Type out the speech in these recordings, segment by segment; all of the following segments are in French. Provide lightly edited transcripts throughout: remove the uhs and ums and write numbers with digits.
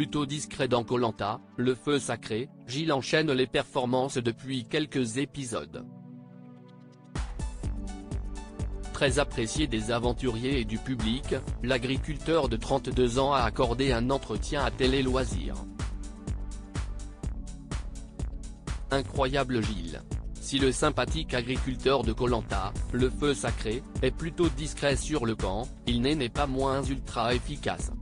plutôt discret dans Koh Lanta, le feu sacré, Gilles enchaîne les performances depuis quelques épisodes. Très apprécié des aventuriers et du public, l'agriculteur de 32 ans a accordé un entretien à Télé Loisirs. Incroyable Gilles. Si le sympathique agriculteur de Koh Lanta, le feu sacré, est plutôt discret sur le camp, il n'est pas moins ultra efficace.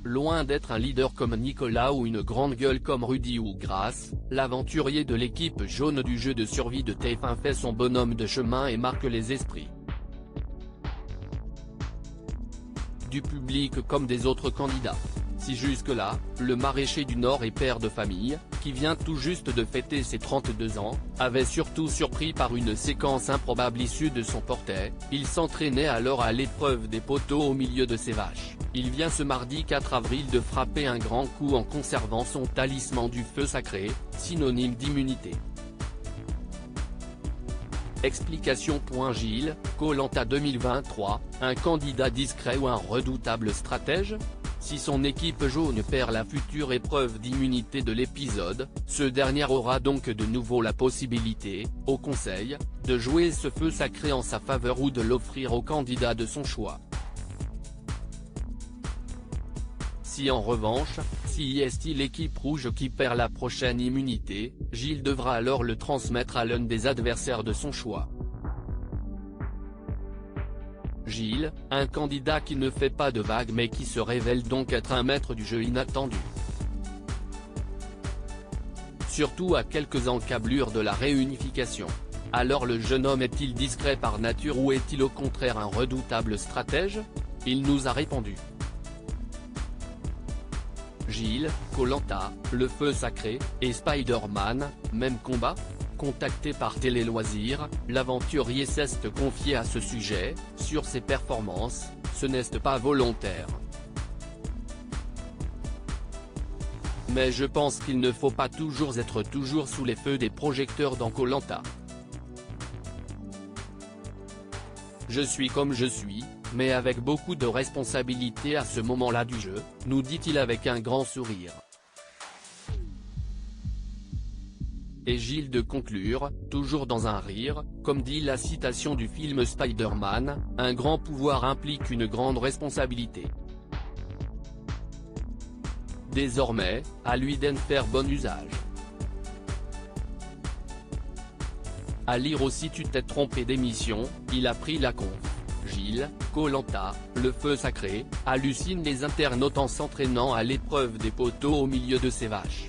Loin d'être un leader comme Nicolas ou une grande gueule comme Rudy ou Grace, l'aventurier de l'équipe jaune du jeu de survie de TF1 fait son bonhomme de chemin et marque les esprits du public comme des autres candidats. Si jusque-là, le maraîcher du Nord et père de famille, qui vient tout juste de fêter ses 32 ans, avait surtout surpris par une séquence improbable issue de son portrait, il s'entraînait alors à l'épreuve des poteaux au milieu de ses vaches. Il vient ce mardi 4 avril de frapper un grand coup en conservant son talisman du feu sacré, synonyme d'immunité. Explication. Gilles, Koh Lanta 2023, un candidat discret ou un redoutable stratège ? Si son équipe jaune perd la future épreuve d'immunité de l'épisode, ce dernier aura donc de nouveau la possibilité, au conseil, de jouer ce feu sacré en sa faveur ou de l'offrir au candidat de son choix. Si en revanche, si est l'équipe rouge qui perd la prochaine immunité, Gilles devra alors le transmettre à l'un des adversaires de son choix. Gilles, un candidat qui ne fait pas de vagues mais qui se révèle donc être un maître du jeu inattendu. Surtout à quelques encablures de la réunification. Alors le jeune homme est-il discret par nature ou est-il au contraire un redoutable stratège ? Il nous a répondu. Gilles, Koh Lanta, le feu sacré, et Spider-Man, même combat ? Contacté par Télé Loisirs, l'aventurier s'est confié à ce sujet, sur ses performances, ce n'est pas volontaire. Mais je pense qu'il ne faut pas toujours être sous les feux des projecteurs dans Koh Lanta. Je suis comme je suis, mais avec beaucoup de responsabilité à ce moment-là du jeu, nous dit-il avec un grand sourire. Et Gilles de conclure, toujours dans un rire, comme dit la citation du film Spider-Man, un grand pouvoir implique une grande responsabilité. Désormais, à lui d'en faire bon usage. À lire aussi Tu t'es trompé d'émission, il a pris la conf. Gilles, Koh Lanta, le feu sacré, hallucine les internautes en s'entraînant à l'épreuve des poteaux au milieu de ses vaches.